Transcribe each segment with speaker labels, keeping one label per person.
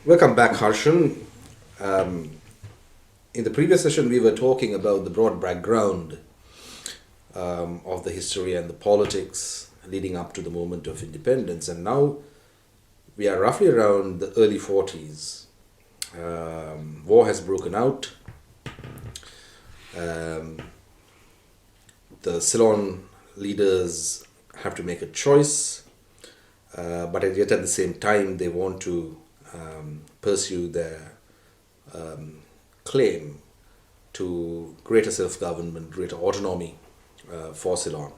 Speaker 1: Welcome back, Harshan. Um, in the previous session, we were talking about the broad background of the history and the politics leading up to the moment of independence. And now we are roughly around the early 40s. War has broken out. The Ceylon leaders have to make a choice, but yet at the same time, they want to pursue their claim to greater self-government, greater autonomy for Ceylon.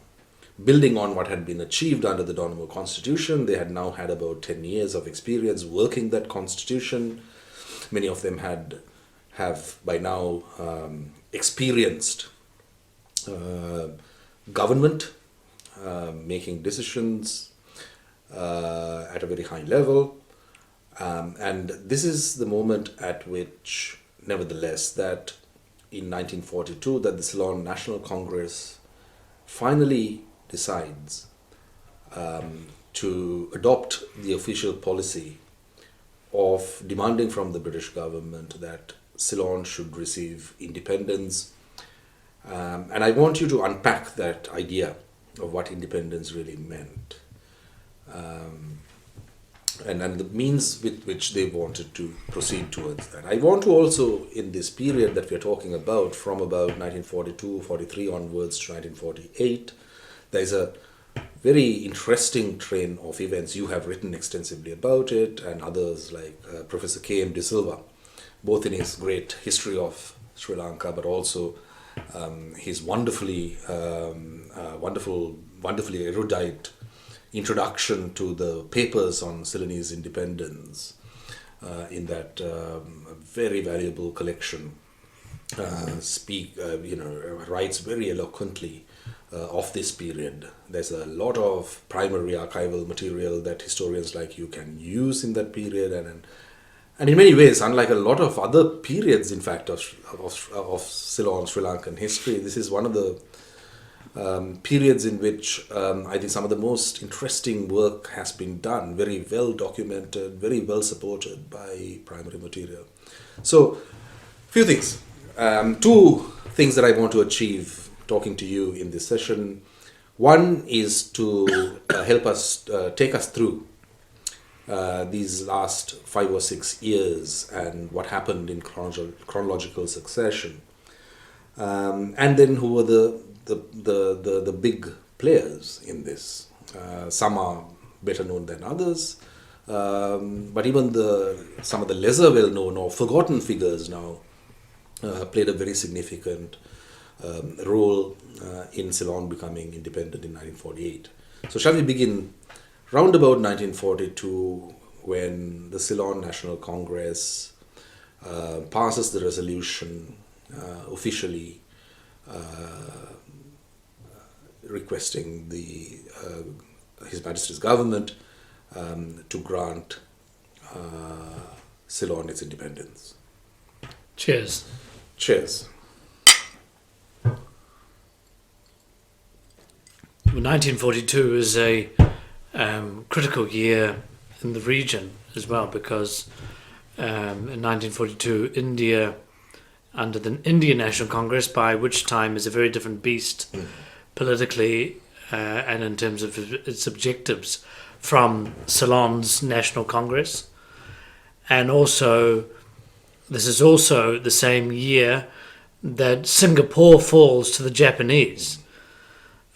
Speaker 1: Building on what had been achieved under the Dominion Constitution, they had now had about 10 years of experience working that constitution. Many of them have by now experienced government, making decisions at a very high level. And this is the moment at which, nevertheless, that in 1942, that the Ceylon National Congress finally decides to adopt the official policy of demanding from the British government that Ceylon should receive independence. And I want you to unpack that idea of what independence really meant. And the means with which they wanted to proceed towards that. I want to also, in this period that we're talking about, from about 1942, 43 onwards to 1948, there's a very interesting train of events. You have written extensively about it, and others like Professor K.M. De Silva, both in his great history of Sri Lanka, but also his wonderfully erudite introduction to the papers on Ceylonese independence in that very valuable collection, writes very eloquently of this period. There's a lot of primary archival material that historians like you can use in that period, and in many ways, unlike a lot of other periods, in fact, of Ceylon, Sri Lankan history, this is one of the periods in which I think some of the most interesting work has been done, very well documented, very well supported by primary material. So, few things. Two things that I want to achieve talking to you in this session. One is to help us, take us through these last 5 or 6 years and what happened in chronological succession. And then who were the big players in this. Some are better known than others, but even some of the lesser well known or forgotten figures now played a very significant role in Ceylon becoming independent in 1948. So shall we begin round about 1942, when the Ceylon National Congress passes the resolution officially requesting His Majesty's government to grant Ceylon its independence.
Speaker 2: Cheers.
Speaker 1: Cheers.
Speaker 2: 1942 is a critical year in the region as well, because in 1942 India, under the Indian National Congress, by which time is a very different beast politically and in terms of its objectives from Ceylon's National Congress. And also, this is also the same year that Singapore falls to the Japanese.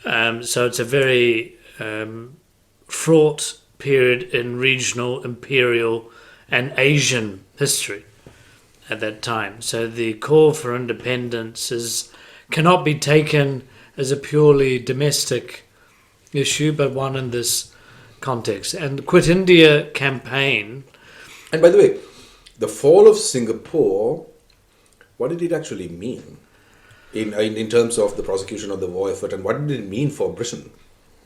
Speaker 2: So it's a very fraught period in regional, imperial and Asian history at that time. So the call for independence cannot be taken as a purely domestic issue, but one in this context. And the Quit India campaign...
Speaker 1: And by the way, the fall of Singapore, what did it actually mean in terms of the prosecution of the war effort, and what did it mean for Britain?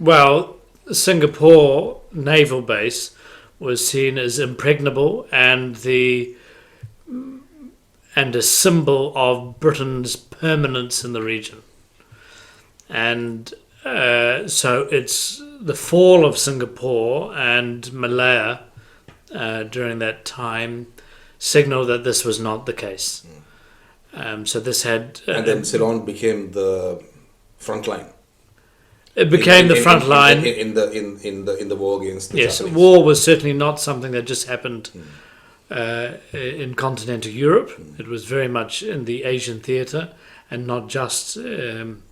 Speaker 2: Well, Singapore naval base was seen as impregnable and a symbol of Britain's permanence in the region. And so it's the fall of Singapore and Malaya during that time signal that this was not the case. So this had...
Speaker 1: and then Ceylon became the front line.
Speaker 2: It became the front line.
Speaker 1: In the war against the
Speaker 2: Yes,
Speaker 1: Japanese.
Speaker 2: war was certainly not something that just happened in continental Europe. It was very much in the Asian theatre, and not just in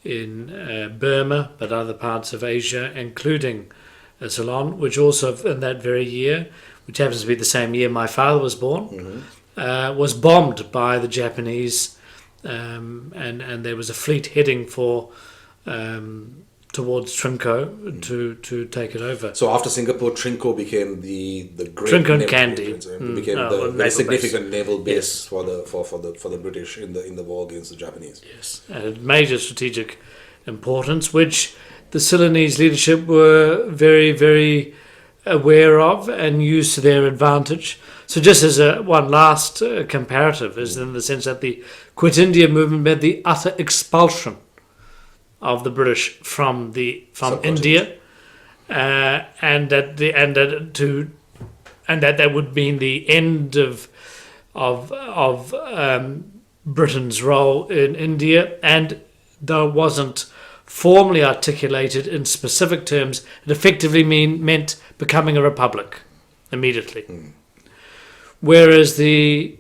Speaker 2: Burma, but other parts of Asia, including Ceylon, which also in that very year, which happens to be the same year my father was born, was bombed by the Japanese, and there was a fleet heading for towards Trinco to take it over.
Speaker 1: So after Singapore, Trinco became the great
Speaker 2: Trinco and
Speaker 1: naval
Speaker 2: Kandy.
Speaker 1: base. It became the
Speaker 2: naval
Speaker 1: very significant
Speaker 2: base.
Speaker 1: naval base
Speaker 2: Yes.
Speaker 1: for the British in the war against the Japanese.
Speaker 2: Yes, and it had major strategic importance, which the Ceylonese leadership were very, very aware of and used to their advantage. So just as one last comparative is in the sense that the Quit India movement meant the utter expulsion of the British from India, and that would mean the end of Britain's role in India, and though it wasn't formally articulated in specific terms, it effectively meant becoming a republic immediately. Whereas the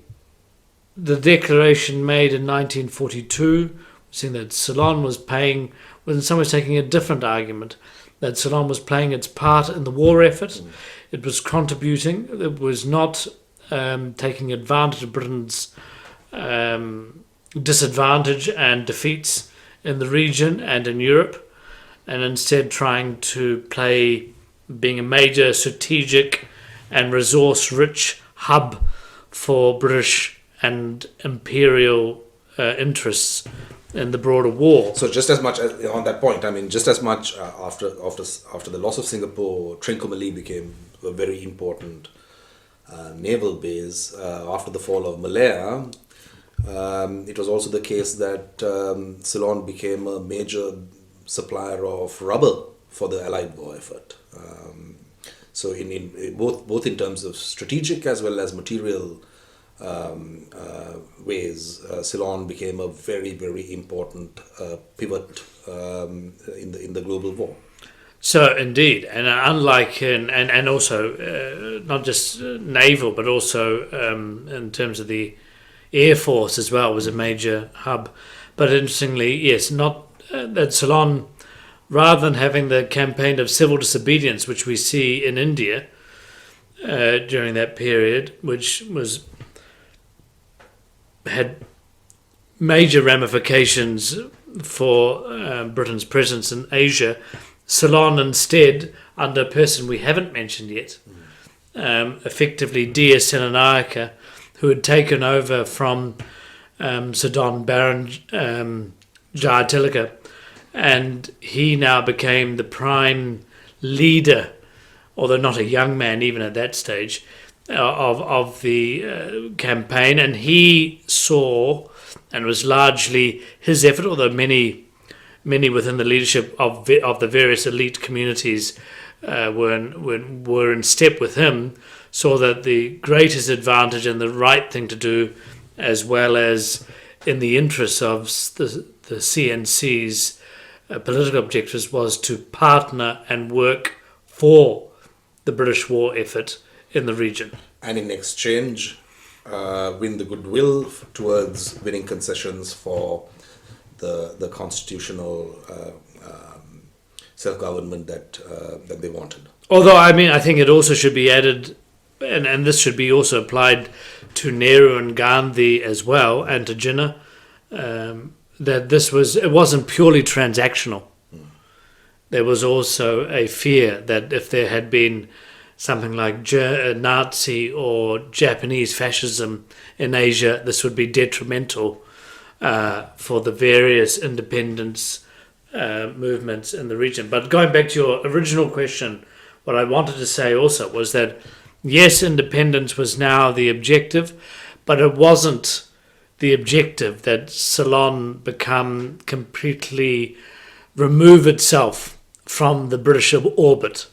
Speaker 2: declaration made in 1942, saying that Ceylon was in some ways taking a different argument, that Ceylon was playing its part in the war effort. It was contributing. It was not taking advantage of Britain's disadvantage and defeats in the region and in Europe, and instead trying to play being a major strategic and resource-rich hub for British and imperial interests in the broader war.
Speaker 1: So just as much as, on that point, I mean, just as much after the loss of Singapore, Trincomalee became a very important naval base. After the fall of Malaya, it was also the case that Ceylon became a major supplier of rubber for the Allied war effort. So in both in terms of strategic as well as material ways, Ceylon became a very, very important pivot in the global war.
Speaker 2: So indeed, and unlike and also not just naval, but also in terms of the Air Force as well, was a major hub. But interestingly, yes, not that Ceylon, rather than having the campaign of civil disobedience, which we see in India during that period, which had major ramifications for Britain's presence in Asia, Ceylon instead, under a person we haven't mentioned yet, effectively Dia Senanayake, who had taken over from Sidon Baron Jayatilaka, and he now became the prime leader, although not a young man even at that stage, of the campaign, and he saw, and it was largely his effort, although many within the leadership of the various elite communities were in step with him, saw that the greatest advantage and the right thing to do, as well as in the interests of the CNC's political objectives, was to partner and work for the British war effort in the region.
Speaker 1: And in exchange, win the goodwill towards winning concessions for the constitutional self-government that they wanted.
Speaker 2: Although, I mean, I think it also should be added, and this should be also applied to Nehru and Gandhi as well, and to Jinnah, that it wasn't purely transactional. There was also a fear that if there had been something like Nazi or Japanese fascism in Asia, this would be detrimental for the various independence movements in the region. But going back to your original question, what I wanted to say also was that, yes, independence was now the objective, but it wasn't the objective that Ceylon become completely remove itself from the British orbit,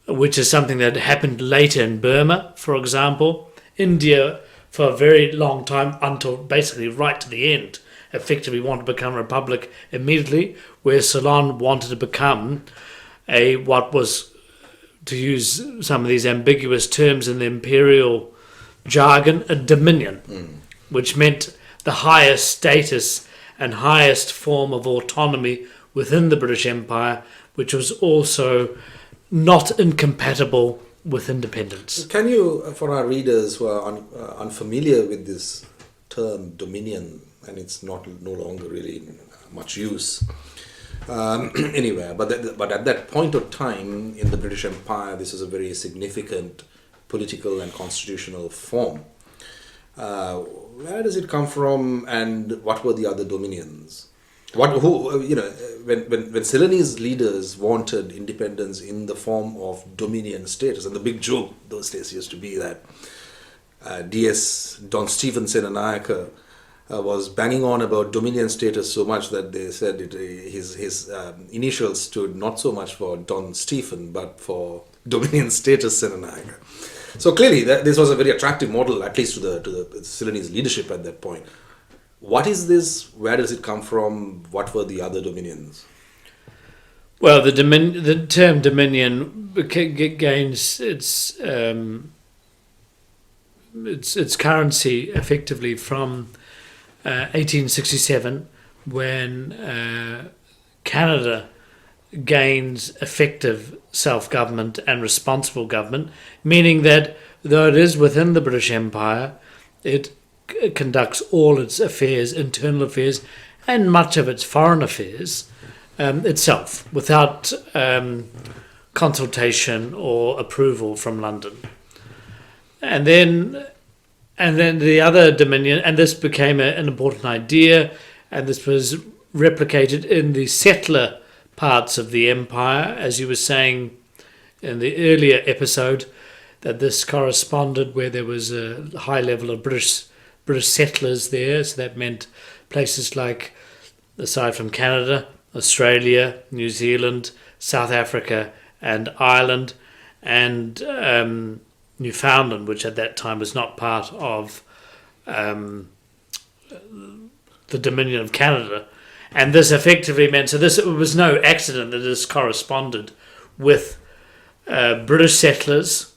Speaker 2: which is something that happened later in Burma, for example, India for a very long time, until basically right to the end, effectively wanted to become a republic immediately, where Ceylon wanted to become what was, to use some of these ambiguous terms in the imperial jargon, a dominion, which meant the highest status and highest form of autonomy within the British Empire, which was also not incompatible with independence.
Speaker 1: Can you, for our readers who are unfamiliar with this term dominion, and it's no longer really in much use anywhere, but at that point of time in the British Empire, this is a very significant political and constitutional form. Where does it come from, and what were the other dominions? When Ceylonese leaders wanted independence in the form of dominion status, and the big joke those days used to be that Don Stephen Senanayake was banging on about dominion status so much that they said his initials stood not so much for Don Stephen but for dominion status Senanayake. So clearly this was a very attractive model, at least to the Ceylonese leadership at that point. What is this? Where does it come from? What were the other dominions?
Speaker 2: Well, the term dominion gains its currency effectively from 1867, when Canada gains effective self-government and responsible government, meaning that though it is within the British Empire, it conducts all its affairs, internal affairs, and much of its foreign affairs itself, without consultation or approval from London. And then the other dominion, and this became an important idea, and this was replicated in the settler parts of the empire, as you were saying in the earlier episode, that this corresponded where there was a high level of British settlers there. So that meant places like, aside from Canada, Australia, New Zealand, South Africa and Ireland, and Newfoundland, which at that time was not part of the Dominion of Canada. And this effectively meant, it was no accident that this corresponded with British settlers.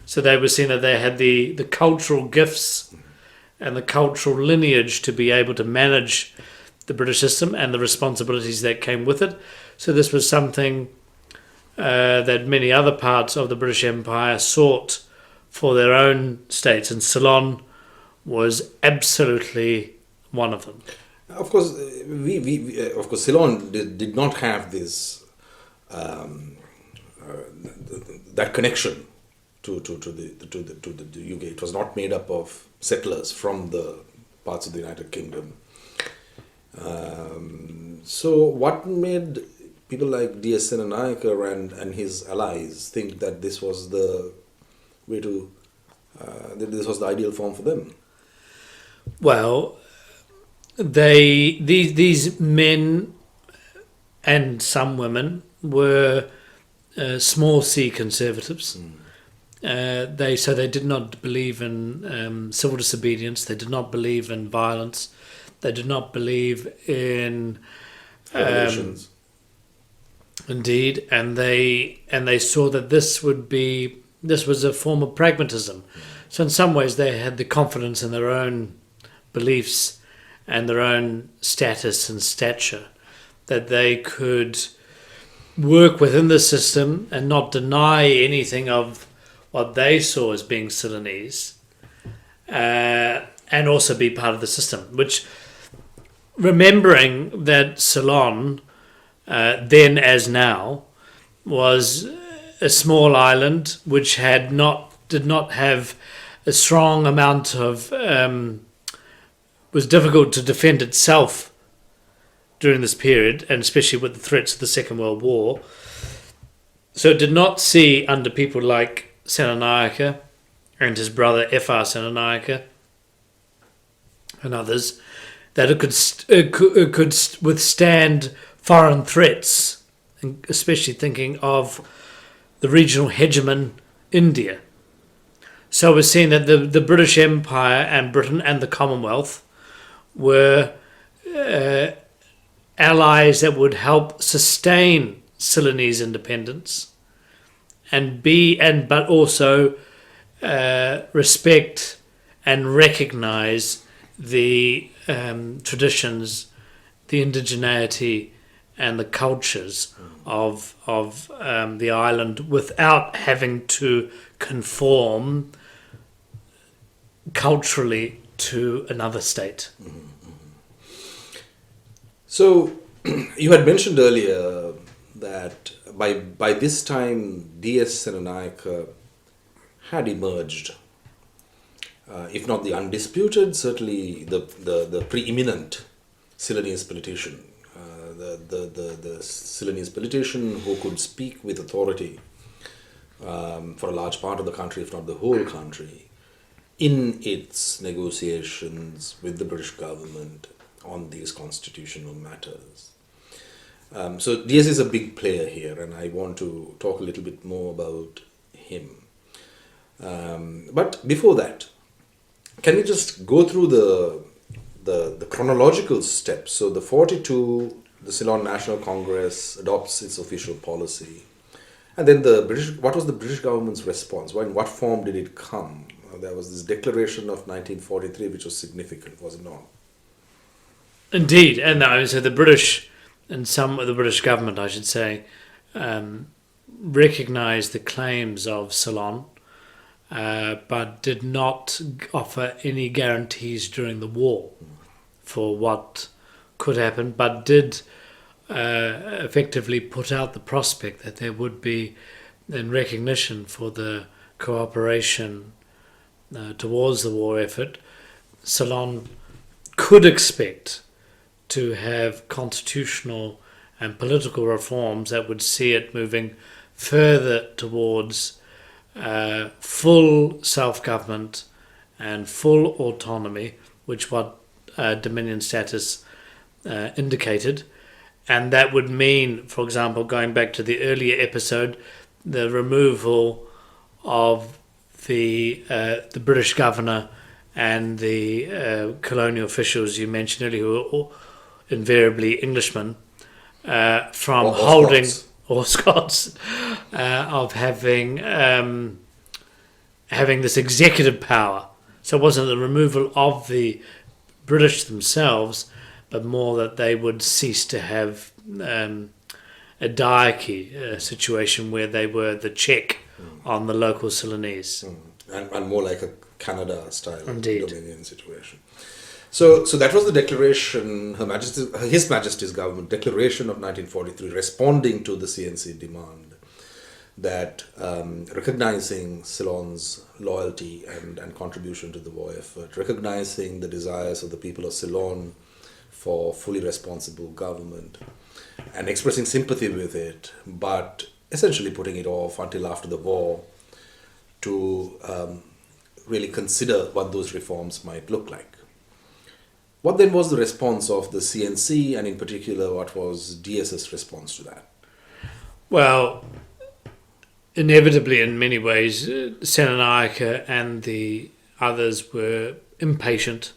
Speaker 2: So they were seen that they had the cultural gifts and the cultural lineage to be able to manage the British system and the responsibilities that came with it. So this was something that many other parts of the British Empire sought for their own states, and Ceylon was absolutely one of them.
Speaker 1: Of course, Ceylon did not have this that connection to the UK. It was not made up of settlers from the parts of the United Kingdom. So what made people like D.S. Senanayake and his allies think that this was the way to, that this was the ideal form for them?
Speaker 2: Well, these men and some women were small C conservatives. They did not believe in civil disobedience. They did not believe in violence. They did not believe in
Speaker 1: Revolutions.
Speaker 2: Indeed, and they saw that this was a form of pragmatism. So in some ways they had the confidence in their own beliefs and their own status and stature, that they could work within the system and not deny anything of what they saw as being Ceylonese, and also be part of the system. Which, remembering that Ceylon, then as now, was a small island which did not have a strong amount of was difficult to defend itself during this period, and especially with the threats of the Second World War. So it did not see, under people like Senanayake and his brother F.R. Senanayake and others, that it could withstand foreign threats, especially thinking of the regional hegemon India. So we're seeing that the British Empire and Britain and the Commonwealth were allies that would help sustain Ceylonese independence but also respect and recognize the traditions, the indigeneity, and the cultures of the island without having to conform culturally to another state.
Speaker 1: So, you had mentioned earlier that by this time, D.S. Senanayake had emerged, if not the undisputed, certainly the preeminent Ceylonese politician, the Ceylonese politician who could speak with authority for a large part of the country, if not the whole country, in its negotiations with the British government on these constitutional matters. So D.S. is a big player here, and I want to talk a little bit more about him. But before that, can we just go through the chronological steps? So the 42, the Ceylon National Congress adopts its official policy. And then what was the British government's response? In what form did it come? There was this declaration of 1943, which was significant, was it not?
Speaker 2: Indeed, and so the British, and some of the British government, I should say, recognised the claims of Ceylon, but did not offer any guarantees during the war for what could happen, but did effectively put out the prospect that there would be, in recognition for the cooperation towards the war effort, Ceylon could expect to have constitutional and political reforms that would see it moving further towards full self-government and full autonomy, which what Dominion status indicated. And that would mean, for example, going back to the earlier episode, the removal of the British governor and the colonial officials you mentioned earlier, who were invariably Englishmen, from holding Scots. Or Scots, of having this executive power. So it wasn't the removal of the British themselves, but more that they would cease to have a diarchy situation where they were the check on the local Ceylonese.
Speaker 1: And more like a Canada-style Dominion situation. So that was the declaration, His Majesty's government declaration of 1943, responding to the CNC demand that recognizing Ceylon's loyalty and contribution to the war effort, recognizing the desires of the people of Ceylon for fully responsible government, and expressing sympathy with it, but essentially putting it off until after the war to really consider what those reforms might look like. What then was the response of the CNC, and in particular, what was DS's response to that?
Speaker 2: Well, inevitably, in many ways, Senanayake and the others were impatient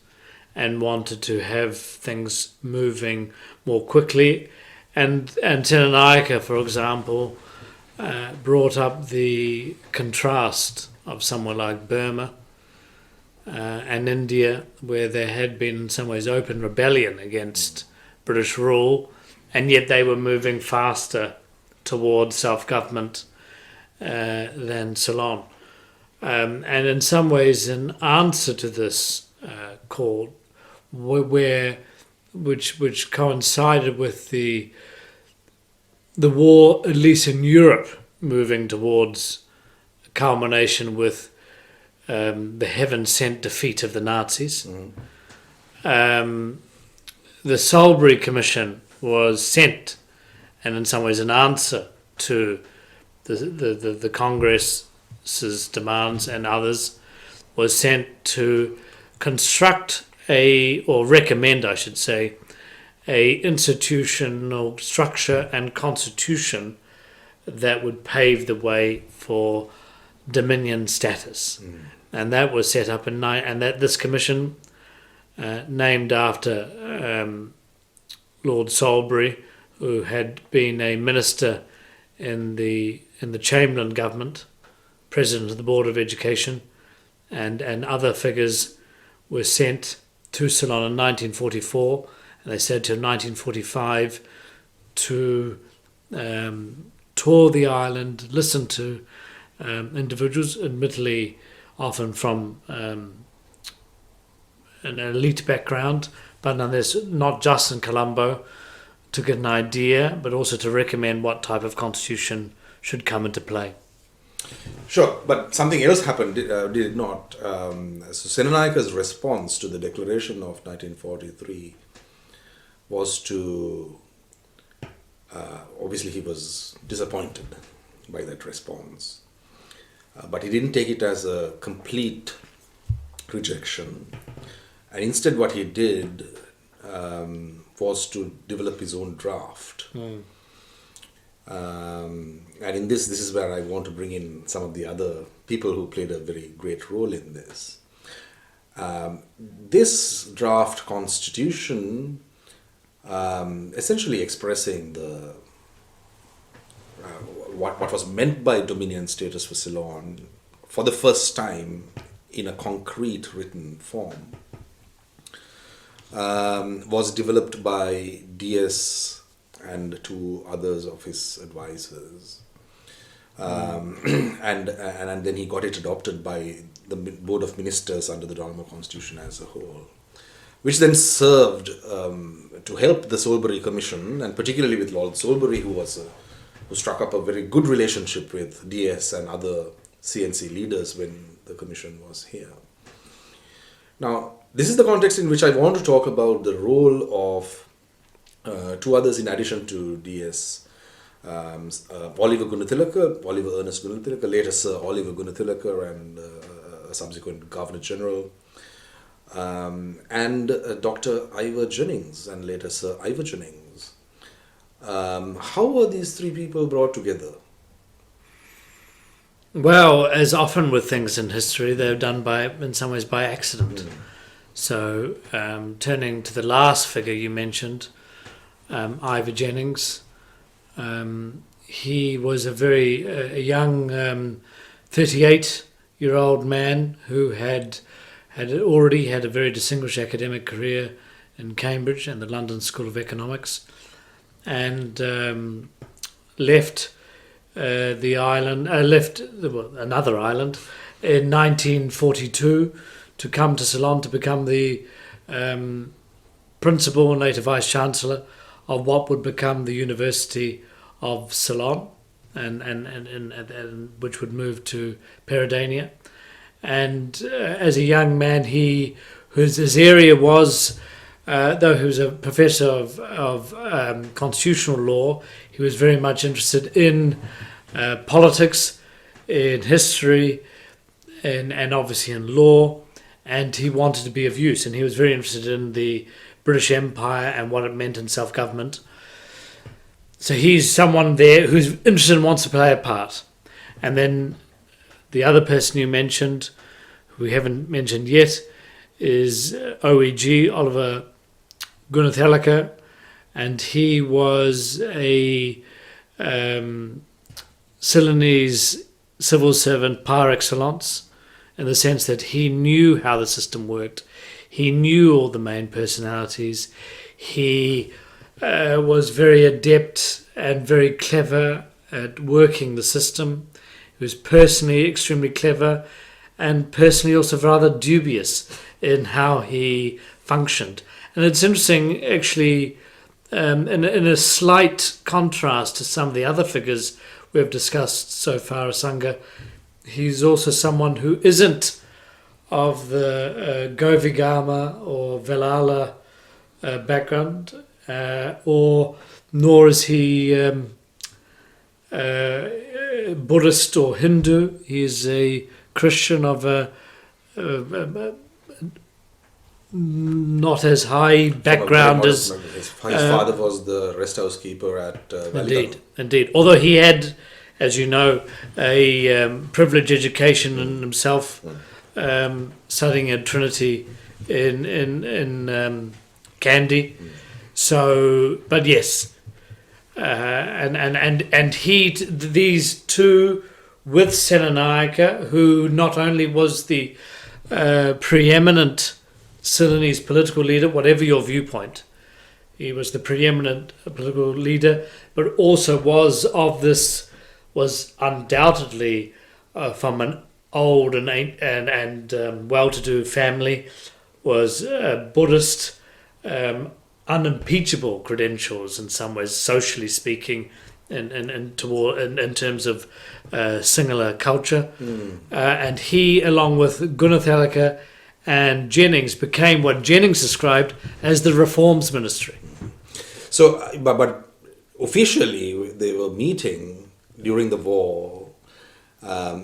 Speaker 2: and wanted to have things moving more quickly. And Senanayake, for example, brought up the contrast of somewhere like Burma and India, where there had been in some ways open rebellion against British rule, and yet they were moving faster towards self-government than Ceylon. And in some ways, in answer to this call, which coincided with the war, at least in Europe, moving towards a culmination with the heaven-sent defeat of the Nazis. The Salisbury Commission was sent, and in some ways an answer to the Congress's demands and others, was sent to construct or recommend, I should say, a institutional structure and constitution that would pave the way for Dominion status. and that was set up and that this commission, named after Lord Salisbury, who had been a minister in the Chamberlain government, president of the Board of Education, and other figures were sent to Ceylon in 1944, and they said till 1945 to tour the island, listen to individuals, admittedly often from an elite background, but nonetheless not just in Colombo, to get an idea, but also to recommend what type of constitution should come into play.
Speaker 1: Sure, but something else happened, did it not? So Senanayaka's response to the declaration of 1943 was to... obviously he was disappointed by that response, but he didn't take it as a complete rejection, and instead what he did was to develop his own draft. And in this is where I want to bring in some of the other people who played a very great role in this. This draft constitution, essentially expressing the what was meant by dominion status for Ceylon for the first time in a concrete written form, was developed by DS and two others of his advisors, and then he got it adopted by the Board of Ministers under the Dharma Constitution as a whole, which then served to help the Salisbury Commission, and particularly with Lord Salisbury, who struck up a very good relationship with DS and other CNC leaders when the commission was here. Now, this is the context in which I want to talk about the role of two others in addition to DS, Oliver Ernest Gunathilaka, later Sir Oliver Gunathilaka, and a subsequent Governor General, and Dr. Ivor Jennings, and later Sir Ivor Jennings. How were these three people brought together?
Speaker 2: Well, as often with things in history, they're done in some ways by accident. So, turning to the last figure you mentioned, Ivor Jennings, he was a young 38-year-old man who had already had a very distinguished academic career in Cambridge and the London School of Economics, and left the island, another island in 1942 to come to Ceylon to become the principal and later vice chancellor of what would become the University of Ceylon, and which would move to Peradania. And as a young man, his area was, though he was a professor of constitutional law, he was very much interested in politics, in history, and obviously in law, and he wanted to be of use, and he was very interested in the British Empire and what it meant in self-government. So he's someone there who's interested and wants to play a part. And then the other person you mentioned, who we haven't mentioned yet, is OEG, Oliver Gunathilaka, and he was a Ceylonese civil servant par excellence, in the sense that he knew how the system worked. He knew all the main personalities. He was very adept and very clever at working the system. He was personally extremely clever and personally also rather dubious in how he functioned. And it's interesting, actually, in a slight contrast to some of the other figures we've discussed so far, Asanga, he's also someone who isn't of the Govigama or Velala background, nor is he Buddhist or Hindu. He is a Christian of a not as high background as...
Speaker 1: His father was the rest house keeper at
Speaker 2: Indeed. Although he had, as you know, a privileged education in himself, studying at Trinity in Kandy. So, but yes, and these two with Cyrenaica, who not only was the preeminent Ceylonese political leader, whatever your viewpoint, he was the preeminent political leader, but also was undoubtedly from an old and well-to-do family, was Buddhist, unimpeachable credentials in some ways, socially speaking, in terms of Sinhala culture. And he, along with Gunathalaka and Jennings, became what Jennings described as the Reforms Ministry.
Speaker 1: So, but officially they were meeting during the war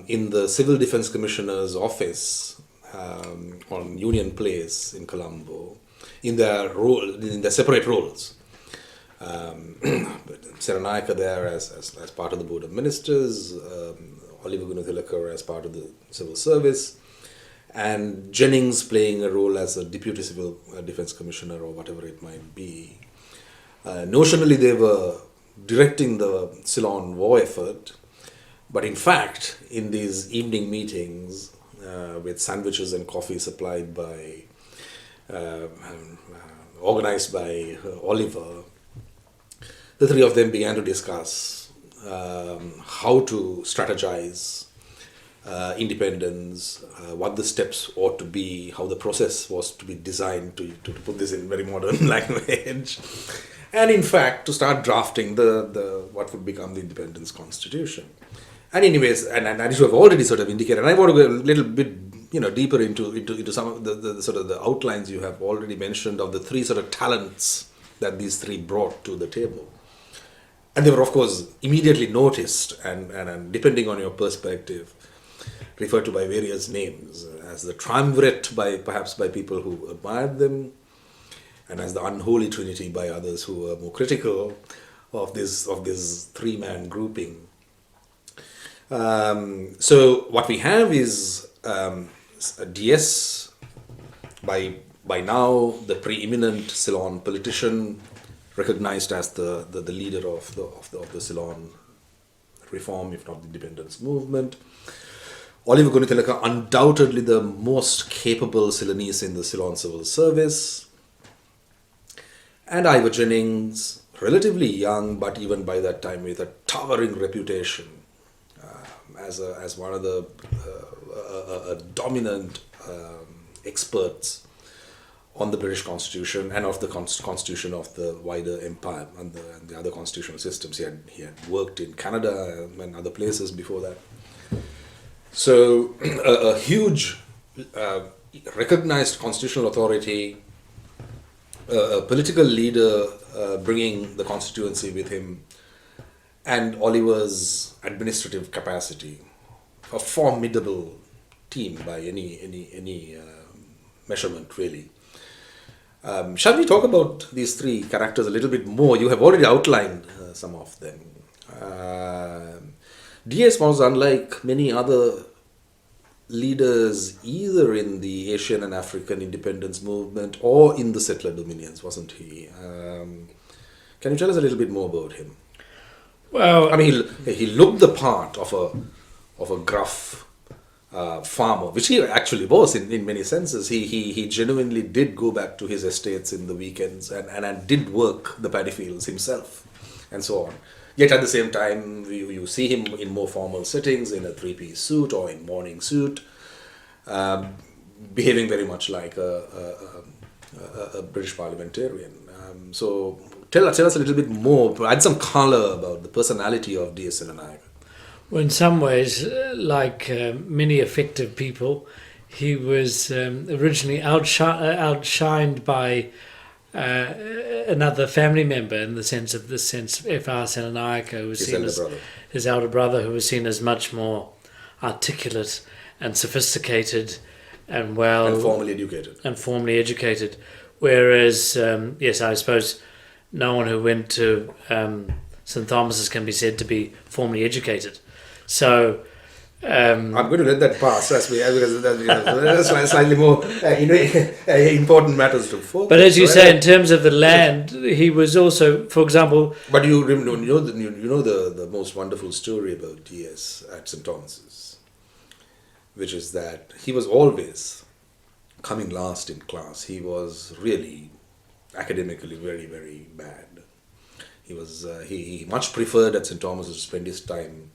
Speaker 1: in the Civil Defence Commissioner's office on Union Place in Colombo, in their separate roles. Cyrenaica there as part of the Board of Ministers, Oliver Gunathalaka as part of the Civil Service, and Jennings playing a role as a Deputy Civil Defence Commissioner or whatever it might be. Notionally they were directing the Ceylon war effort, but in fact in these evening meetings with sandwiches and coffee supplied by organized by Oliver, the three of them began to discuss how to strategize independence, what the steps ought to be, how the process was to be designed, to put this in very modern language, and in fact to start drafting the what would become the independence constitution. And anyways, and as you have already sort of indicated, and I want to go a little bit deeper into some of the sort of the outlines you have already mentioned of the three sort of talents that these three brought to the table. And they were, of course, immediately noticed and depending on your perspective, referred to by various names, as the triumvirate perhaps by people who admired them, and as the unholy trinity by others who were more critical of this three-man grouping. So what we have is DS, by now the preeminent Ceylon politician, recognized as the leader of the Ceylon reform, if not the independence movement. Oliver Gunathalaka, undoubtedly the most capable Ceylonese in the Ceylon civil service. And Ivor Jennings, relatively young, but even by that time with a towering reputation as one of the dominant experts on the British Constitution and of the Constitution of the wider empire and the other constitutional systems. He had worked in Canada and other places before that. So a huge recognized constitutional authority, a political leader bringing the constituency with him, and Oliver's administrative capacity, a formidable team by any measurement, really. Shall we talk about these three characters a little bit more? You have already outlined some of them. DS was unlike many other leaders either in the Asian and African independence movement or in the settler dominions, wasn't he? Can you tell us a little bit more about him?
Speaker 2: Well,
Speaker 1: I mean, he looked the part of a gruff farmer, which he actually was in many senses. He genuinely did go back to his estates in the weekends and did work the paddy fields himself and so on. Yet at the same time, you see him in more formal settings, in a three-piece suit or in morning suit, behaving very much like a British parliamentarian. So tell us a little bit more, add some color about the personality of D.S. Cyrenaica.
Speaker 2: Well, in some ways, like many effective people, he was originally outshined by another family member in the sense of F.R. Cyrenaica, who was seen as his elder brother, who was seen as much more articulate and sophisticated and formally educated. Whereas, yes, I suppose no one who went to St. Thomas's can be said to be formally educated. So
Speaker 1: I'm going to let that pass because that's slightly more important matters to focus.
Speaker 2: But as you say, in terms of the land, he was also, for example.
Speaker 1: But you know the most wonderful story about D.S. at St. Thomas's, which is that he was always coming last in class. He was really academically very, very bad. He was he much preferred at St. Thomas's to spend his time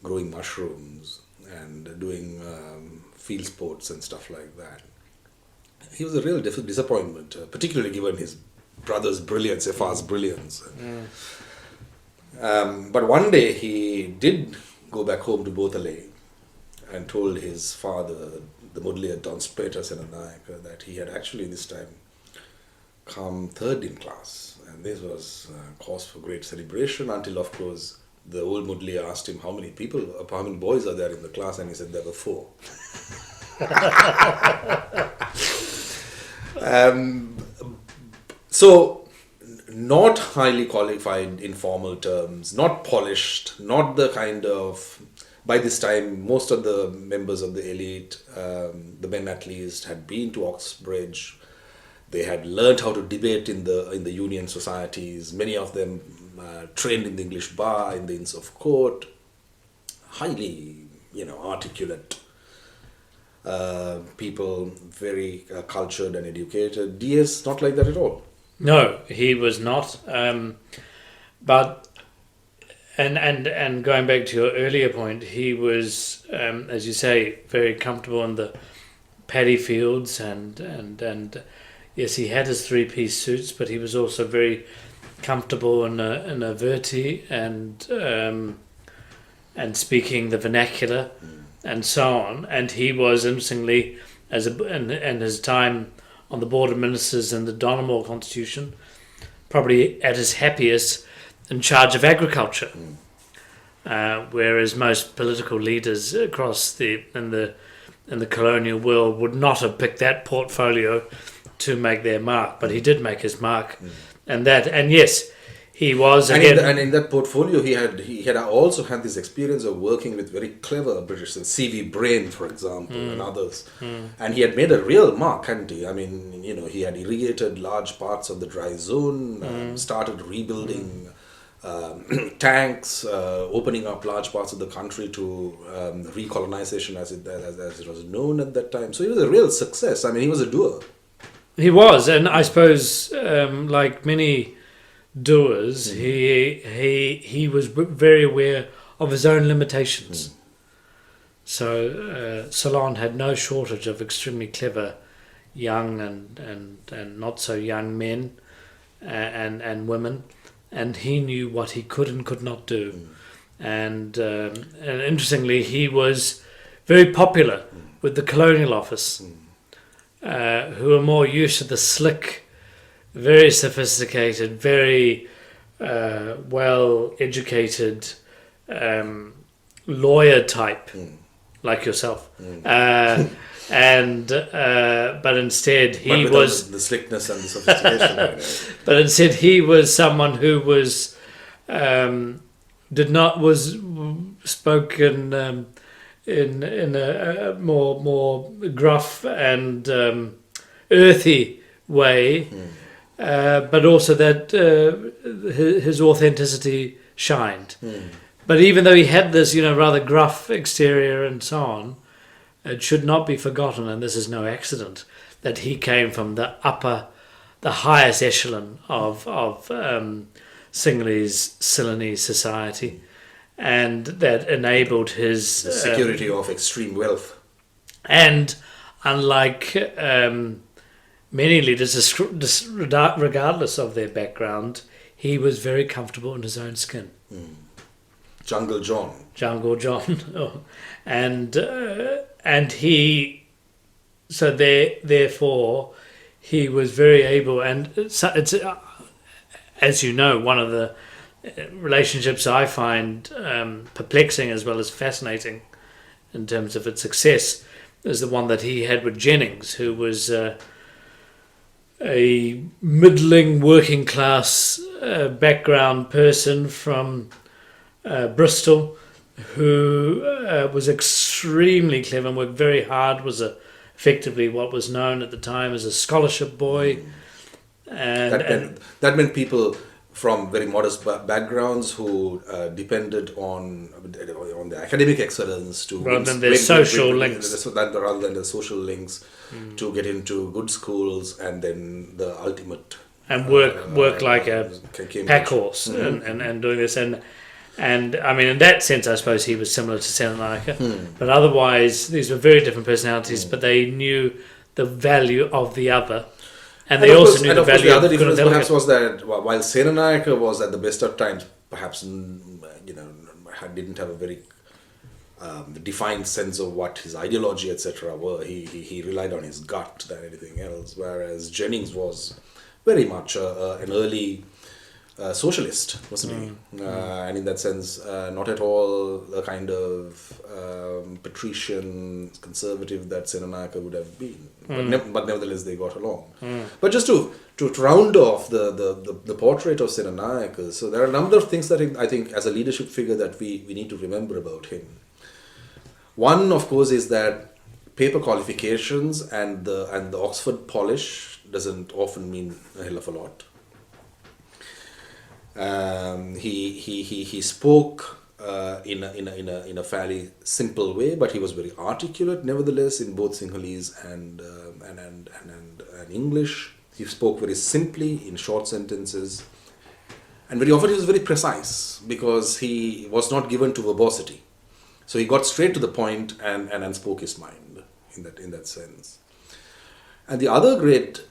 Speaker 1: growing mushrooms and doing field sports and stuff like that. He was a real disappointment, particularly given his brother's brilliance, F.R.'s brilliance. But one day he did go back home to Botale and told his father, the Mudliya Don Speter Senanayak, that he had actually this time come third in class. And this was cause for great celebration until, of course, the old Mudliya asked him how many boys are there in the class, and he said there were 4. So, not highly qualified in formal terms, not polished, not the kind of, by this time, most of the members of the elite, the men at least, had been to Oxbridge. They had learned how to debate in the union societies. Many of them trained in the English bar, in the Inns of Court. Highly, articulate people, very cultured and educated. D.S. not like that at all.
Speaker 2: No, he was not. But and going back to your earlier point, he was, as you say, very comfortable in the paddy fields and yes, he had his 3-piece suits, but he was also very comfortable in a verti and speaking the vernacular and so on. And he was, interestingly, in his time on the Board of Ministers in the Donoughmore Constitution, probably at his happiest in charge of agriculture, whereas most political leaders across in the colonial world would not have picked that portfolio to make their mark, but he did make his mark, and yes, he was again.
Speaker 1: And in that portfolio, he had also had this experience of working with very clever British, C.V. Brain, for example, and others, and he had made a real mark, hadn't he? I mean, he had irrigated large parts of the dry zone, started rebuilding tanks, opening up large parts of the country to recolonization, as it was known at that time. So he was a real success. I mean, he was a doer.
Speaker 2: He was, and I suppose, like many doers, he was very aware of his own limitations. So Ceylon had no shortage of extremely clever young and not so young men and women, and he knew what he could and could not do. And interestingly, he was very popular with the Colonial Office. Who are more used to the slick, very sophisticated, very well-educated lawyer type, like yourself. But instead he was
Speaker 1: the slickness and the sophistication.
Speaker 2: But instead he was someone who was spoken in a more gruff and earthy way, but also that his authenticity shined. But even though he had this, rather gruff exterior and so on, it should not be forgotten, and this is no accident, that he came from the highest echelon of Ceylonese society. And that enabled his
Speaker 1: the security of extreme wealth.
Speaker 2: And unlike many leaders, regardless of their background, he was very comfortable in his own skin.
Speaker 1: Jungle John.
Speaker 2: And he, so therefore, he was very able, and it's as you know, one of the relationships I find perplexing as well as fascinating in terms of its success is the one that he had with Jennings, who was a middling working class background person from Bristol, who was extremely clever and worked very hard, was effectively what was known at the time as a scholarship boy.
Speaker 1: That meant people from very modest backgrounds who depended on the academic excellence to
Speaker 2: rather than their social links,
Speaker 1: rather than the social links to get into good schools, and then the ultimate
Speaker 2: and work like a pack horse and doing this and I mean in that sense I suppose he was similar to Cyrenaica, but otherwise these were very different personalities, but they knew the value of the other. And they also knew the value.
Speaker 1: The other difference perhaps was that while Cyrenaica was at the best of times, perhaps didn't have a very defined sense of what his ideology, etc., were. He relied on his gut than anything else. Whereas Jennings was very much an early socialist, wasn't he? And in that sense, not at all the kind of patrician conservative that Cyrenaica would have been. But nevertheless, they got along. But just to round off the portrait of Cyrenaica, so there are a number of things that I think as a leadership figure that we need to remember about him. One, of course, is that paper qualifications and the Oxford polish doesn't often mean a hell of a lot. He spoke in a fairly simple way, but he was very articulate. Nevertheless, in both Sinhalese and English, he spoke very simply in short sentences, and very often he was very precise because he was not given to verbosity. So he got straight to the point and spoke his mind in that sense. And the other great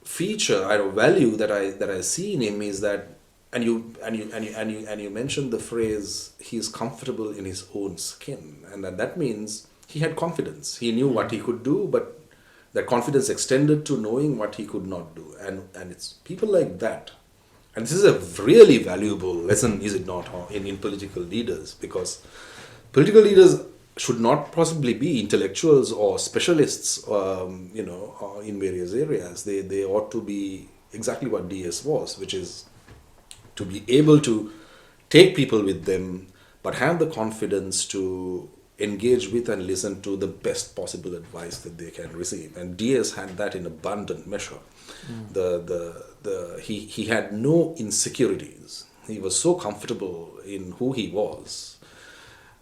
Speaker 1: feature or value that I see in him is that. And you mentioned the phrase, he's comfortable in his own skin, and that means he had confidence. He knew what he could do, but that confidence extended to knowing what he could not do. And it's people like that. And this is a really valuable lesson, is it not, in political leaders? Because political leaders should not possibly be intellectuals or specialists, in various areas. They ought to be exactly what DS was, which is to be able to take people with them, but have the confidence to engage with and listen to the best possible advice that they can receive. And DS had that in abundant measure. He had no insecurities. He was so comfortable in who he was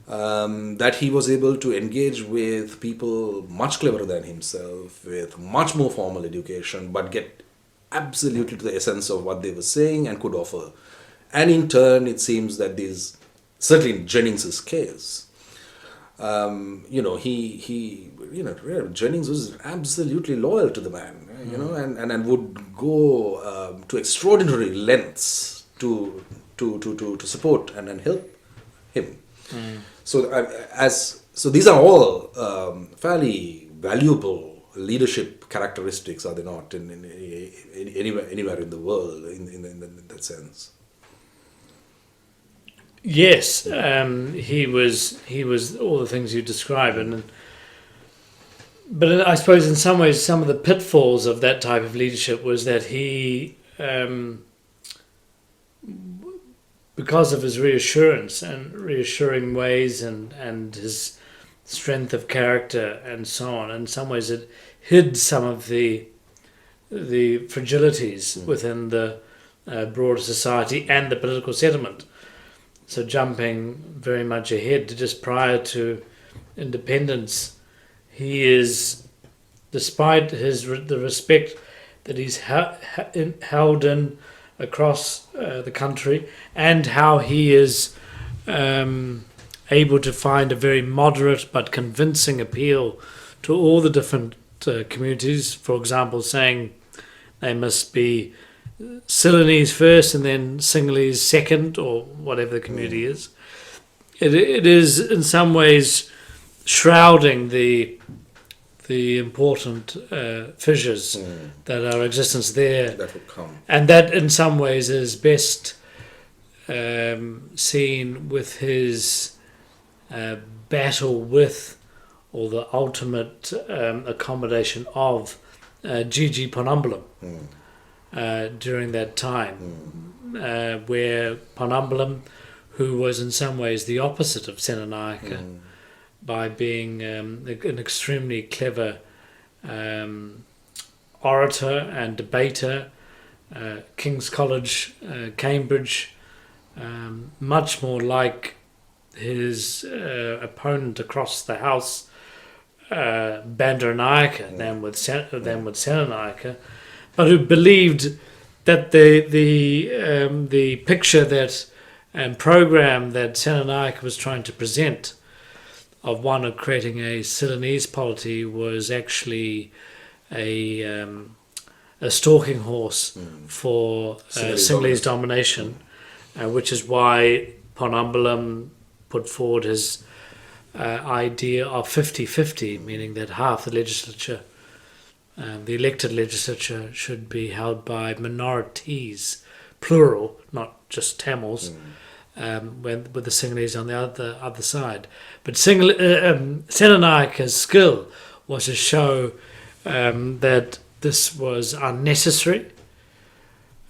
Speaker 1: that he was able to engage with people much cleverer than himself, with much more formal education, but get absolutely to the essence of what they were saying and could offer. And in turn, it seems that certainly in Jennings's case, Jennings was absolutely loyal to the man, and would go to extraordinary lengths to support and help him. So these are all fairly valuable leadership characteristics, are they not, in anywhere in the world in that sense?
Speaker 2: Yes, he was all the things you describe, but I suppose in some ways some of the pitfalls of that type of leadership was that he, because of his reassurance and reassuring ways and his strength of character and so on, in some ways it hid some of the fragilities within the broader society and the political settlement. So jumping very much ahead to just prior to independence, he is, despite the respect that he's held in across the country, and how he is able to find a very moderate but convincing appeal to all the different communities, for example, saying they must be Ceylonese first and then Sinhalese second, or whatever the community is. It is in some ways shrouding the important fissures that are existence there,
Speaker 1: that would come,
Speaker 2: and that in some ways is best seen with his battle with, or the ultimate accommodation of Gigi Ponumbalam during that time, where Ponumbalam, who was in some ways the opposite of Cyrenaica, by being an extremely clever orator and debater, King's College, Cambridge, much more like his opponent across the House, Bandaranaike, than with Senanayake, but who believed that the picture that and program that Senanayake was trying to present of one of creating a Ceylonese polity was actually a stalking horse for Sinhalese domination, which is why Ponnambalam put forward his idea of 50-50, meaning that half the legislature, the elected legislature, should be held by minorities, plural, not just Tamils, with the Sinhalese on the other side. But Senanayake's skill was to show that this was unnecessary,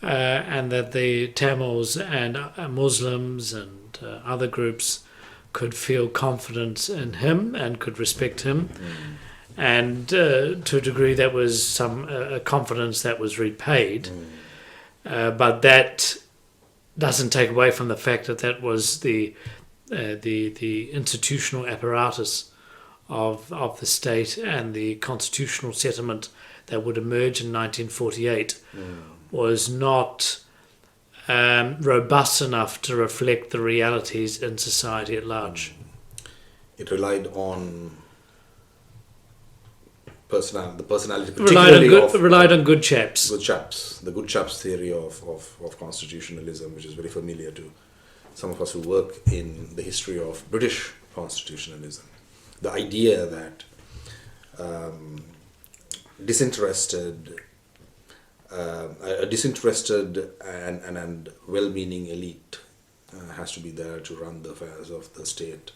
Speaker 2: and that the Tamils and Muslims and other groups could feel confidence in him and could respect him. And to a degree that was some confidence that was repaid. But that doesn't take away from the fact that that was the institutional apparatus of the state, and the constitutional settlement that would emerge in 1948 was not robust enough to reflect the realities in society at large.
Speaker 1: It relied on the personality,
Speaker 2: relied on good chaps.
Speaker 1: The good chaps theory of constitutionalism, which is very familiar to some of us who work in the history of British constitutionalism. The idea that a disinterested and well-meaning elite has to be there to run the affairs of the state.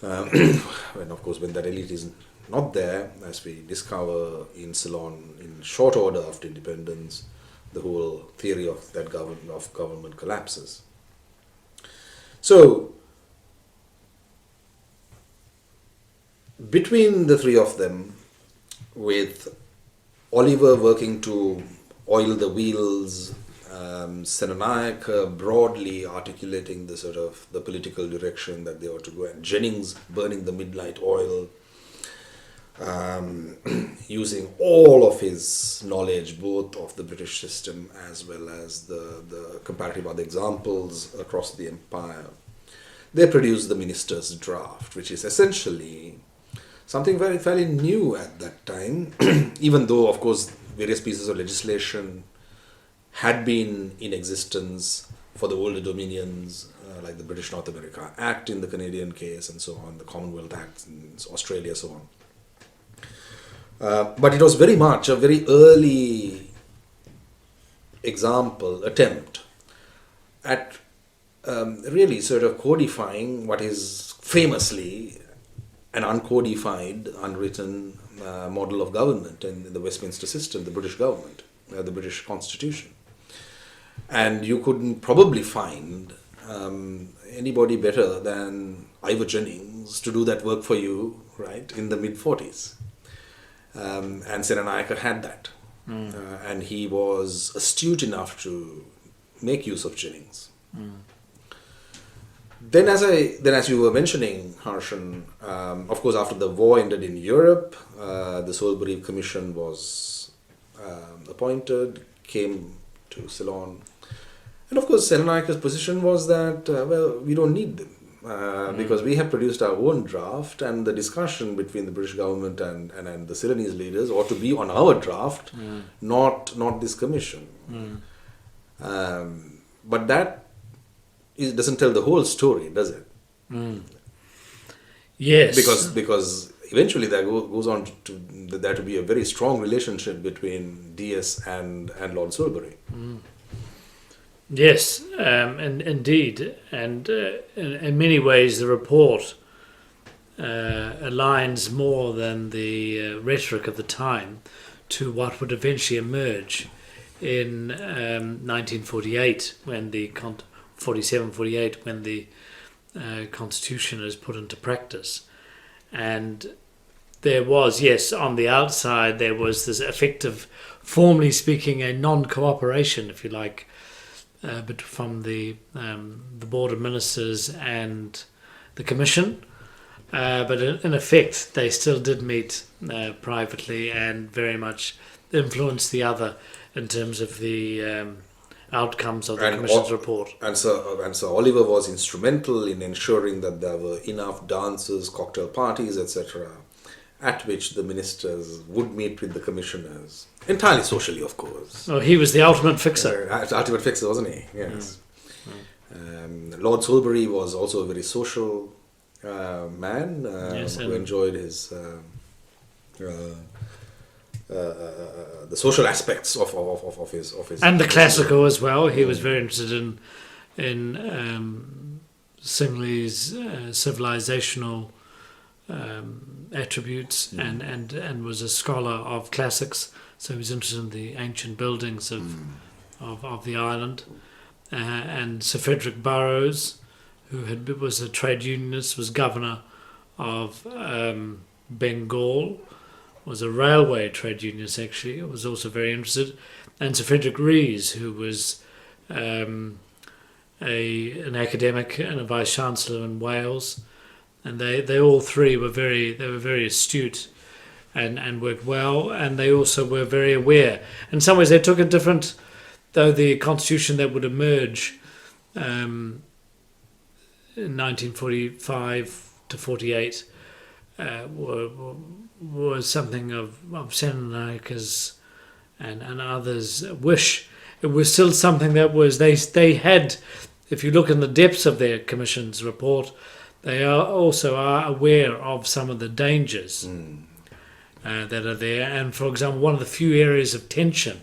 Speaker 1: And of course, when that elite is not there, as we discover in Ceylon in short order after independence, the whole theory of that government collapses. So, between the three of them, with Oliver working to oil the wheels, Senanayake broadly articulating the political direction that they ought to go, and Jennings burning the midnight oil, using all of his knowledge, both of the British system as well as the comparative other examples across the empire. They produced the minister's draft, which is essentially something very fairly new at that time, even though, of course, various pieces of legislation had been in existence for the older dominions, like the British North America Act in the Canadian case and so on, the Commonwealth Act in Australia, so on. But it was very much a very early attempt at really sort of codifying what is famously an uncodified, unwritten model of government in the Westminster system, the British government, the British Constitution. And you couldn't probably find anybody better than Ivor Jennings to do that work for you, right, in the mid-40s. And Senanayake had that. And he was astute enough to make use of Jennings. Then as you were mentioning, Harshan, of course, after the war ended in Europe, the Salisbury Commission was appointed, came to Ceylon. And of course, Senanayake's position was that, we don't need them. Because we have produced our own draft, and the discussion between the British government and the Ceylonese leaders ought to be on our draft, not this commission. But that doesn't tell the whole story, does it?
Speaker 2: Yes.
Speaker 1: Because eventually there goes on to there to be a very strong relationship between DS and Lord Salisbury.
Speaker 2: Yes, and indeed, and in many ways the report aligns more than the rhetoric of the time to what would eventually emerge in 1948 when the 47-48 when the Constitution is put into practice, And there was, yes, on the outside, there was this effective, formally speaking, a non-cooperation, if you like, but from the Board of Ministers and the Commission. But in effect, they still did meet privately and very much influenced the other in terms of the outcomes of the Commission's report.
Speaker 1: And Sir Oliver was instrumental in ensuring that there were enough dances, cocktail parties, etc., at which the ministers would meet with the commissioners. Entirely socially, of course.
Speaker 2: Oh, he was the ultimate fixer.
Speaker 1: Ultimate fixer, wasn't he? Yes. Lord Salisbury was also a very social man who enjoyed his the social aspects of his
Speaker 2: and the classical as well. He was very interested in Singley's civilizational attributes and was a scholar of classics. So he was interested in the ancient buildings of the island. And Sir Frederick Burrows, who was a trade unionist, was governor of Bengal, was a railway trade unionist actually, was also very interested. And Sir Frederick Rees, who was an academic and a vice-chancellor in Wales. And they all three were very astute and worked well, and they also were very aware. In some ways they took a different, though the constitution that would emerge in 1945 to 48 was something of Ceylonese and others' wish. It was still something that was they had, if you look in the depths of their commission's report, they are aware of some of the dangers that are there. And for example, one of the few areas of tension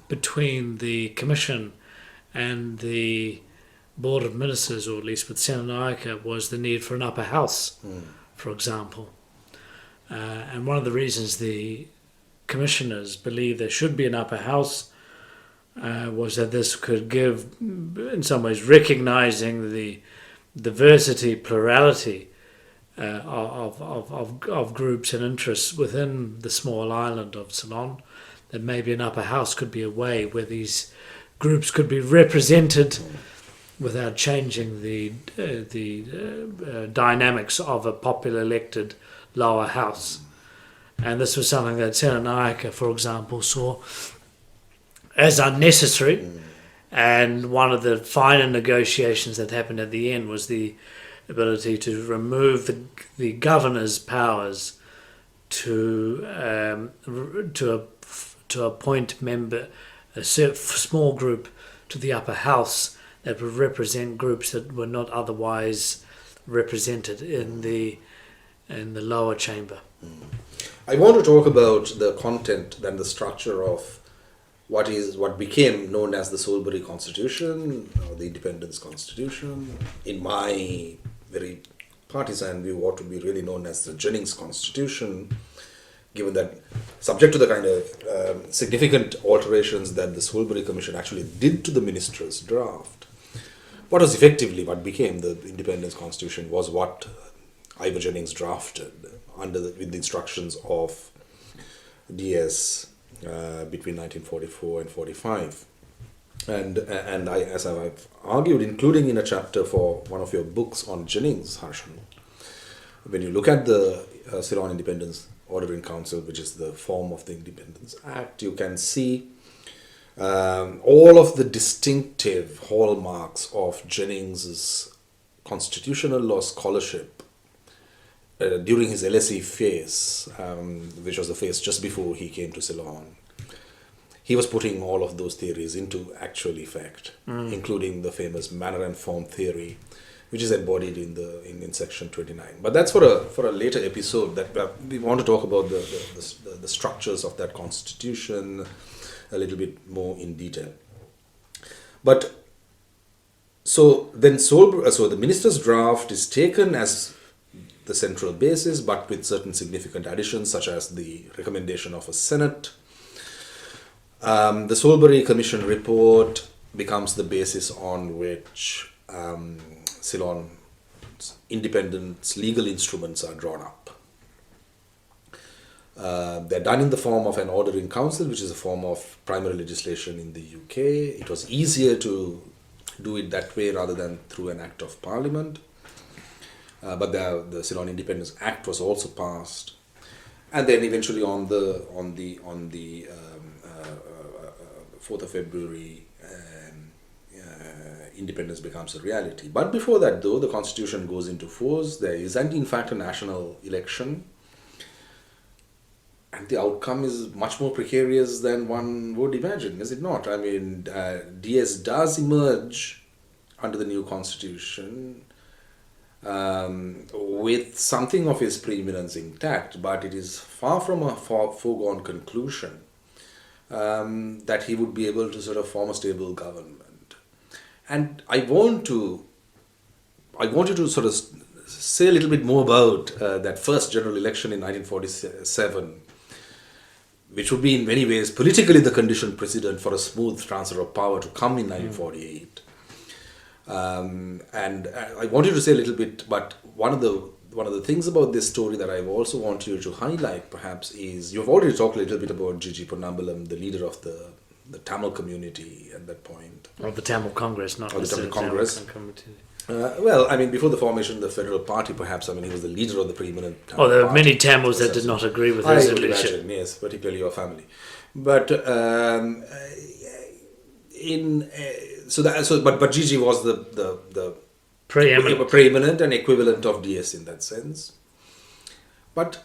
Speaker 2: between the commission and the Board of Ministers, or at least with Ceylon, was the need for an upper house, for example. And one of the reasons the commissioners believed there should be an upper house was that this could give, in some ways, recognizing the diversity, plurality of groups and interests within the small island of Ceylon, that maybe an upper house could be a way where these groups could be represented without changing the dynamics of a popular elected lower house. And this was something that Ceylon, for example, saw as unnecessary. And one of the final negotiations that happened at the end was the ability to remove the governor's powers to appoint a small group to the upper house that would represent groups that were not otherwise represented in the lower chamber.
Speaker 1: I want to talk about the content and the structure of what became known as the Salisbury Constitution, or the Independence Constitution. In my very partisan view, what would be really known as the Jennings Constitution, given that, subject to the kind of significant alterations that the Salisbury Commission actually did to the minister's draft, what what became the Independence Constitution was what Ivor Jennings drafted with the instructions of DS between 1944 and 45. And I, as I've argued, including in a chapter for one of your books on Jennings, Harshan, when you look at the Ceylon Independence Order in Council, which is the form of the Independence Act, you can see all of the distinctive hallmarks of Jennings's constitutional law scholarship during his LSE phase, which was the phase just before he came to Ceylon. He was putting all of those theories into actual effect, including the famous manner and form theory, which is embodied in section 29. But that's for a later episode. That we want to talk about the structures of that constitution a little bit more in detail. But so the minister's draft is taken as the central basis, but with certain significant additions, such as the recommendation of a Senate. The Salisbury Commission report becomes the basis on which Ceylon's independence legal instruments are drawn up. They're done in the form of an ordering council, which is a form of primary legislation in the UK. It was easier to do it that way rather than through an act of parliament. But the Ceylon Independence Act was also passed, and then eventually on the 4th of February, independence becomes a reality. But before that, though, the constitution goes into force. There isn't, in fact, a national election, and the outcome is much more precarious than one would imagine, is it not? I mean, DS does emerge under the new constitution with something of his preeminence intact, but it is far from a foregone conclusion that he would be able to sort of form a stable government. And I want you to sort of say a little bit more about that first general election in 1947, which would be in many ways politically the condition precedent for a smooth transfer of power to come in 1948. And I want you to say a little bit, but one of the things about this story that I also want you to highlight perhaps is, you've already talked a little bit about G.G. Ponnambalam, the leader of the Tamil community at that point.
Speaker 2: Or the Tamil Congress, not
Speaker 1: the Tamil Congress.
Speaker 2: Community.
Speaker 1: Well, I mean, before the formation of the Federal Party, perhaps, I mean, he was the leader of the preeminent Tamil
Speaker 2: there were
Speaker 1: party.
Speaker 2: many Tamils that did not agree with his
Speaker 1: I would
Speaker 2: leadership.
Speaker 1: imagine, yes, particularly your family. But but Gigi was the preeminent and equivalent of DS in that sense. But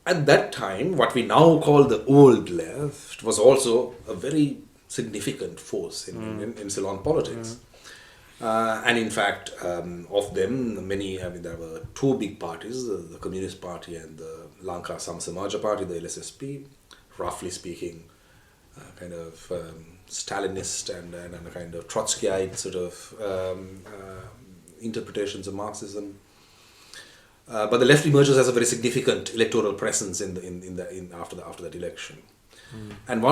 Speaker 1: at that time, what we now call the old left was also a very significant force in Ceylon politics. And in fact, of them, many, I mean, there were two big parties, the Communist Party and the Lanka Samsamaja Party, the LSSP, roughly speaking, kind of Stalinist and a kind of Trotskyite sort of interpretations of Marxism. But the left emerges as a very significant electoral presence after that election. And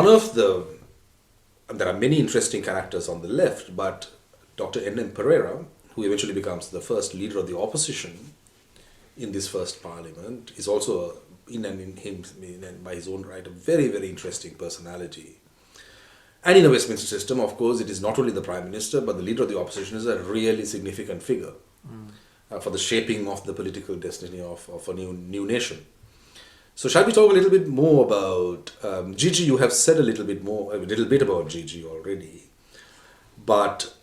Speaker 1: there are many interesting characters on the left, but Dr. N.M. Pereira, who eventually becomes the first leader of the opposition in this first parliament, is also by his own right a very, very interesting personality. And in a Westminster system, of course, it is not only the Prime Minister, but the leader of the opposition is a really significant figure for the shaping of the political destiny of a new nation. So shall we talk a little bit more about Gigi? You have said a little bit about Gigi already, but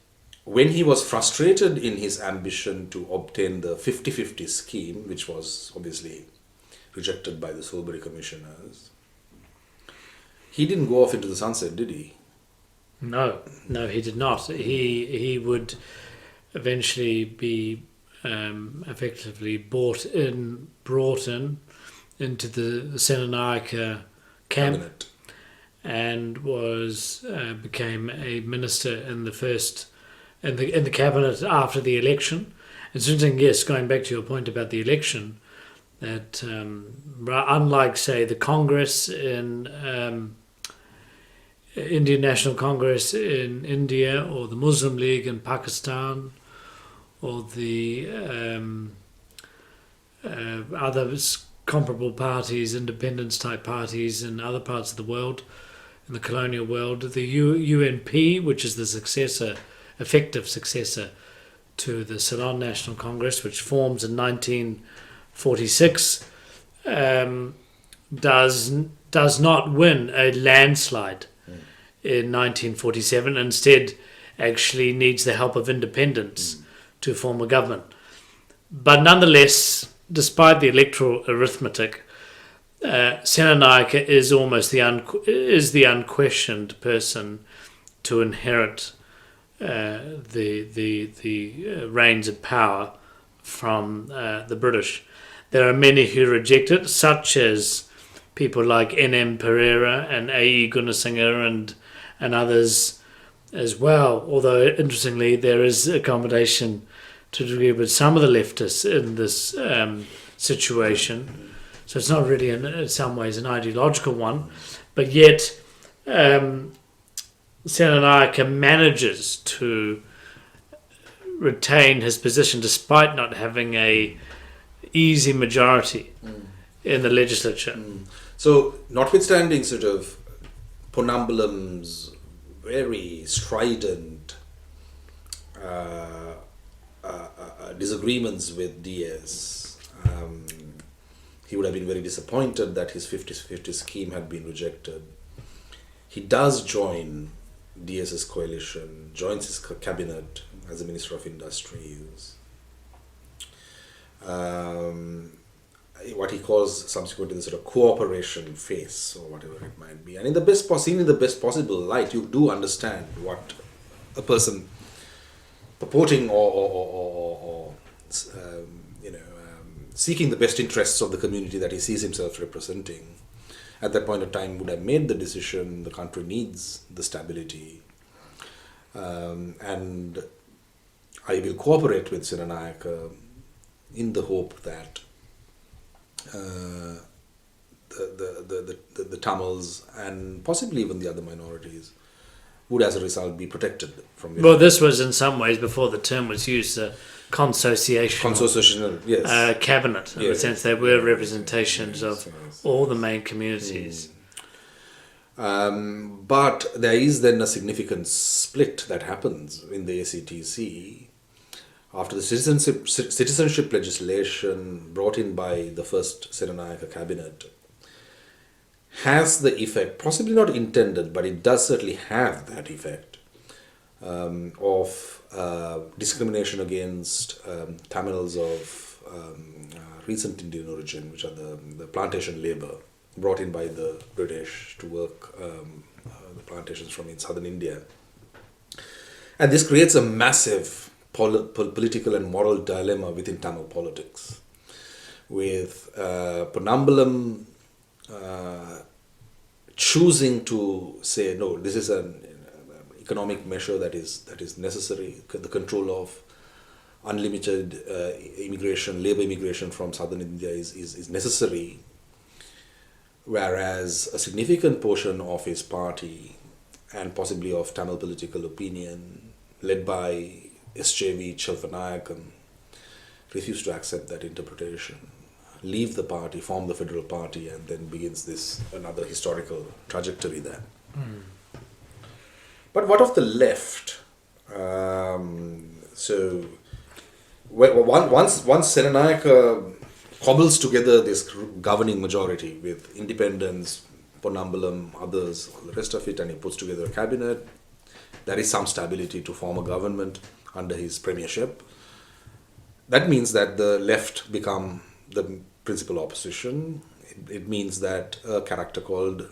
Speaker 1: when he was frustrated in his ambition to obtain the 50-50 scheme, which was obviously rejected by the Solberry commissioners, he didn't go off into the sunset, did he?
Speaker 2: No, he did not. He would eventually be effectively brought in into the Ceylonese camp, cabinet, and became a minister in the cabinet after the election. It's interesting, yes, going back to your point about the election, that unlike, say, the Congress in Indian National Congress in India, or the Muslim League in Pakistan, or the other comparable parties, independence type parties in other parts of the world, in the colonial world, the UNP, which is the effective successor to the Ceylon National Congress, which forms in 1946, does not win a landslide in 1947. Instead, actually needs the help of independents to form a government. But nonetheless, despite the electoral arithmetic, Ceylonese is almost the unquestioned person to inherit the reins of power from the British. There are many who reject it, such as people like N.M. Pereira and A.E. Gunasinghe and others as well. Although, interestingly, there is accommodation to degree with some of the leftists in this situation. So it's not really, in some ways, an ideological one. But yet, Ceylonese manages to retain his position despite not having a easy majority in the legislature.
Speaker 1: So, notwithstanding sort of Ponnambalam's very strident disagreements with DS, he would have been very disappointed that his 50-50 scheme had been rejected. He does join DS's coalition, joins his cabinet as a Minister of Industries. What he calls subsequently the sort of cooperation phase, or whatever it might be. And in the best possible light, you do understand what a person purporting or seeking the best interests of the community that he sees himself representing at that point of time would have made the decision the country needs the stability, and I will cooperate with Senanayaka in the hope that the Tamils and possibly even the other minorities would as a result be protected from it.
Speaker 2: Well, this was in some ways, before the term was used, a
Speaker 1: consociational yes.
Speaker 2: Cabinet, in the sense there were representations of all the main communities.
Speaker 1: But there is then a significant split that happens in the ACTC after the citizenship legislation brought in by the first Senanayaka cabinet has the effect, possibly not intended, but it does certainly have that effect, of discrimination against Tamils of recent Indian origin, which are the plantation labour brought in by the British to work the plantations from in southern India. And this creates a massive political and moral dilemma within Tamil politics, with Ponnambalam choosing to say, no, this is an economic measure that is necessary. The control of unlimited labor immigration from southern India is necessary, whereas a significant portion of his party and possibly of Tamil political opinion, led by SJV Chelvanayakam, refused to accept that interpretation, leave the party, form the federal party, and then begins another historical trajectory there. But what of the left? So once Senanayaka cobbles together this governing majority with independents, Ponnambalam, others, all the rest of it, and he puts together a cabinet, there is some stability to form a government under his premiership. That means that the left become the principal opposition. It means that a character called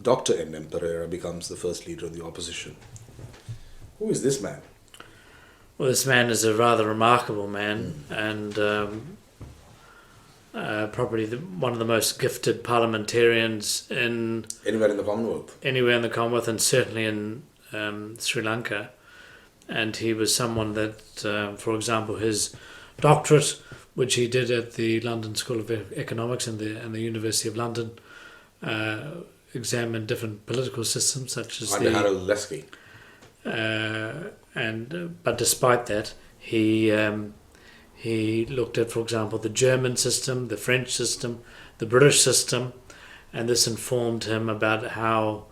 Speaker 1: Dr. N.M. Pereira becomes the first leader of the opposition. Who is this man?
Speaker 2: Well, this man is a rather remarkable man, and probably one of the most gifted parliamentarians
Speaker 1: anywhere in the Commonwealth.
Speaker 2: And certainly in Sri Lanka. And he was someone that, for example, his doctorate, which he did at the London School of Economics and the University of London, examined different political systems such as
Speaker 1: under Harold Lesky.
Speaker 2: But despite that, he looked at, for example, the German system, the French system, the British system, and this informed him about how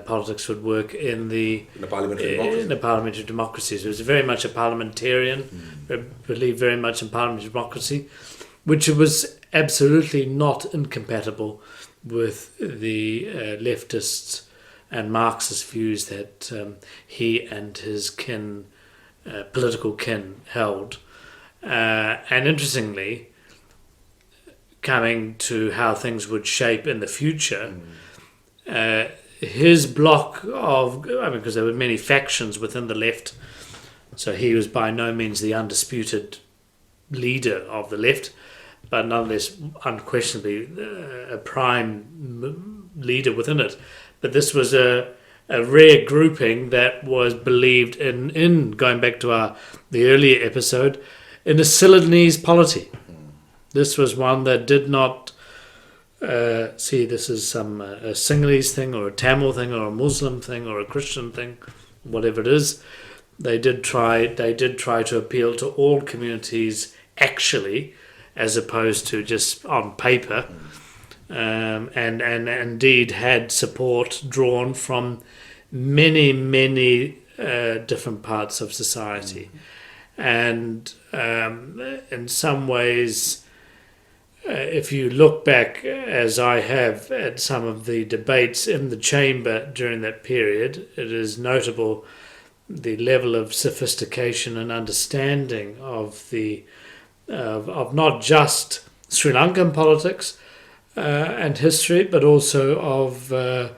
Speaker 2: politics would work in the parliamentary democracy. So he was very much a parliamentarian, believed very much in parliamentary democracy, which was absolutely not incompatible with the leftists and Marxist views that he and his political kin held. And interestingly, coming to how things would shape in the future, his block because there were many factions within the left, so he was by no means the undisputed leader of the left, but nonetheless unquestionably a prime leader within it. But this was a rare grouping that was believed in going back to the earlier episode, in a Ceylonese polity. This was one that did not see this as some a Sinhalese thing or a Tamil thing or a Muslim thing or a Christian thing, whatever it is. They did try to appeal to all communities actually, as opposed to just on paper, and indeed had support drawn from many different parts of society. And in some ways, if you look back, as I have, at some of the debates in the chamber during that period, it is notable the level of sophistication and understanding of of not just Sri Lankan politics and history, but also of the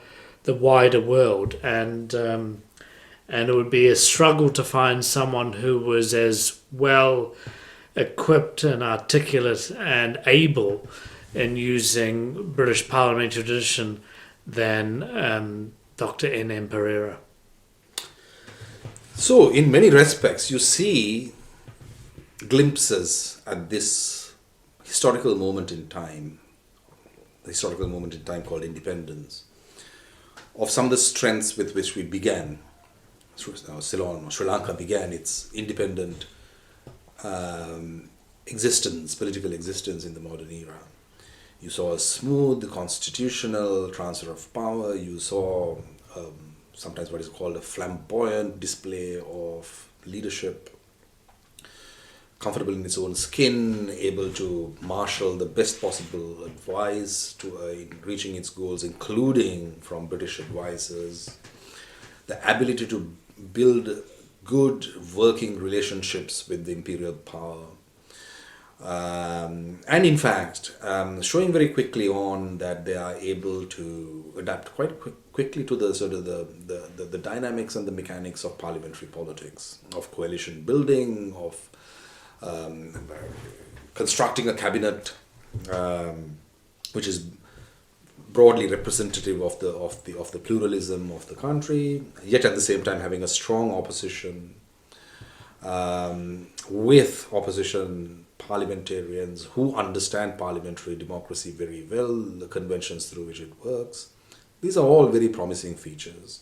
Speaker 2: wider world. And it would be a struggle to find someone who was as well equipped and articulate and able in using British parliamentary tradition than Dr. N.M. Pereira.
Speaker 1: So, in many respects, you see glimpses at this historical moment in time, the historical moment in time called independence, of some of the strengths with which we began. Ceylon or Sri Lanka began its independent existence, political existence in the modern era. You saw a smooth constitutional transfer of power. You saw sometimes what is called a flamboyant display of leadership, comfortable in its own skin, able to marshal the best possible advice in reaching its goals, including from British advisors, the ability to build good working relationships with the imperial power, and in fact showing very quickly on that they are able to adapt quite quickly to the sort of the dynamics and the mechanics of parliamentary politics, of coalition building, of constructing a cabinet which is broadly representative of the pluralism of the country, yet at the same time having a strong opposition, with opposition parliamentarians who understand parliamentary democracy very well, the conventions through which it works. These are all very promising features.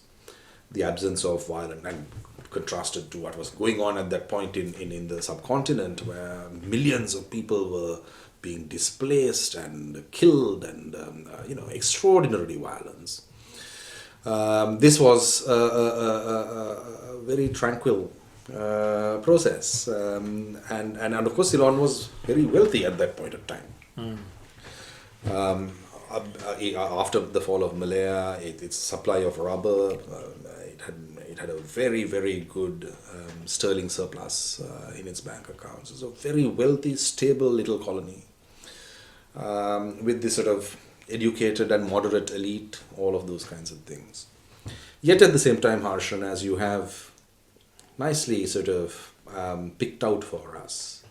Speaker 1: The absence of violence, and contrasted to what was going on at that point in the subcontinent, where millions of people were being displaced and killed, and extraordinary violence. This was a very tranquil process, and of course Ceylon was very wealthy at that point of time. After the fall of Malaya, its supply of rubber, it had a very good sterling surplus in its bank accounts. It's a very wealthy, stable little colony, with this sort of educated and moderate elite, all of those kinds of things. Yet at the same time, Harshan, as you have nicely sort of picked out for us,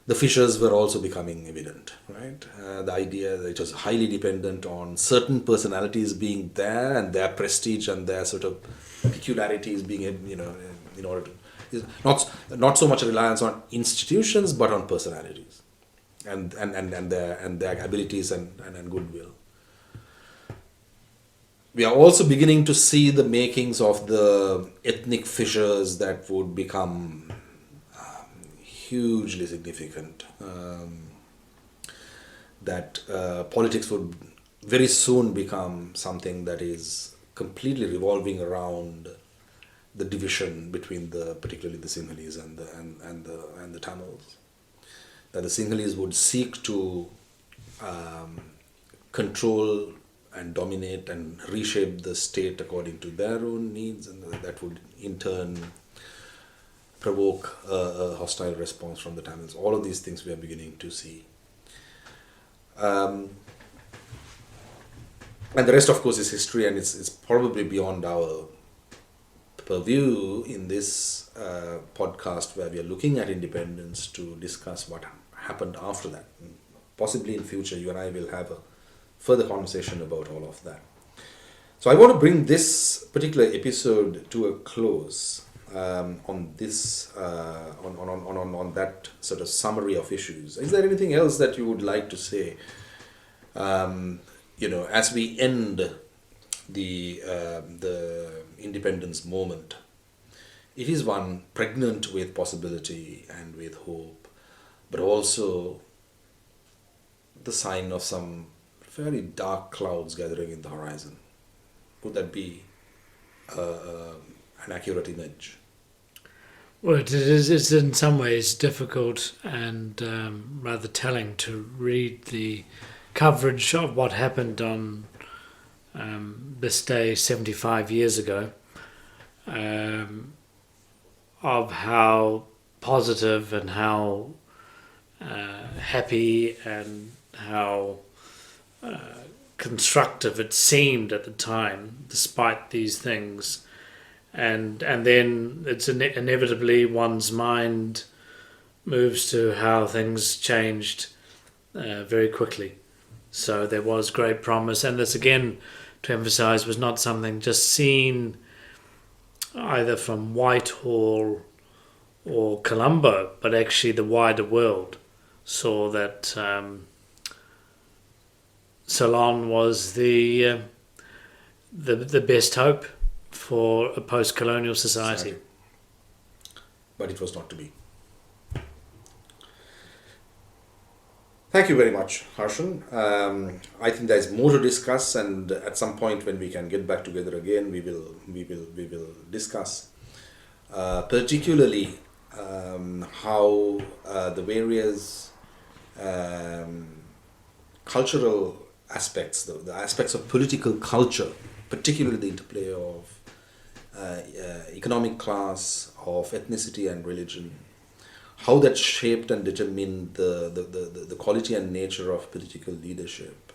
Speaker 1: the fissures were also becoming evident, right? The idea that it was highly dependent on certain personalities being there and their prestige and their sort of peculiarities being, in order to, not so much a reliance on institutions, but on personalities and their abilities and goodwill. We are also beginning to see the makings of the ethnic fissures that would become hugely significant, that politics would very soon become something that is completely revolving around the division between particularly the Sinhalese and the Tamils. That the Sinhalese would seek to control and dominate and reshape the state according to their own needs, and that would in turn provoke a hostile response from the Tamils. All of these things we are beginning to see. And the rest, of course, is history, and it's probably beyond our purview in this podcast, where we are looking at independence, to discuss what happened after that. Possibly in future, you and I will have a further conversation about all of that. So I want to bring this particular episode to a close on this on that sort of summary of issues. Is there anything else that you would like to say? As we end the independence moment, it is one pregnant with possibility and with hope, but also the sign of some very dark clouds gathering in the horizon. Could that be an accurate image?
Speaker 2: Well, it's in some ways difficult and rather telling to read the coverage of what happened on this day 75 years ago, of how positive and how happy and how constructive it seemed at the time, despite these things. And then it's inevitably one's mind moves to how things changed very quickly. So there was great promise, and this again, to emphasize, was not something just seen either from Whitehall or Colombo, but actually the wider world saw that Ceylon was the best hope for a post-colonial society.
Speaker 1: But it was not to be. Thank you very much, Harshan. I think there is more to discuss, and at some point when we can get back together again, we will discuss, particularly how the various cultural aspects, the aspects of political culture, particularly the interplay of economic class, of ethnicity and religion, how that shaped and determined the quality and nature of political leadership,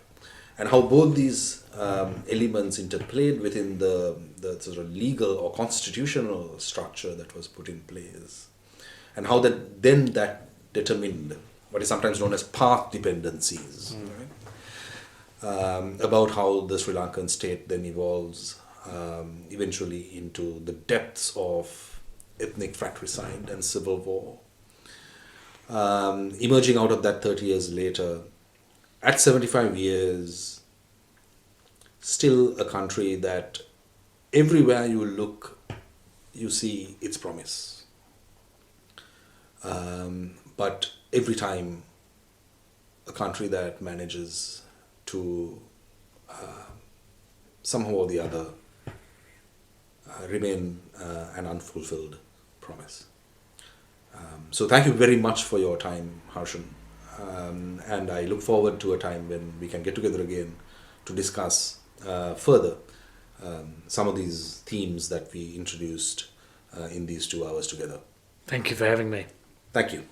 Speaker 1: and how both these elements interplayed within the sort of legal or constitutional structure that was put in place, and how that determined what is sometimes known as path dependencies, right? About how the Sri Lankan state then evolves eventually into the depths of ethnic fratricide and civil war. Emerging out of that 30 years later, at 75 years, still a country that everywhere you look, you see its promise. But every time, a country that manages to somehow or the other remain an unfulfilled promise. So thank you very much for your time, Harshan. And I look forward to a time when we can get together again to discuss further some of these themes that we introduced in these 2 hours together.
Speaker 2: Thank you for having me.
Speaker 1: Thank you.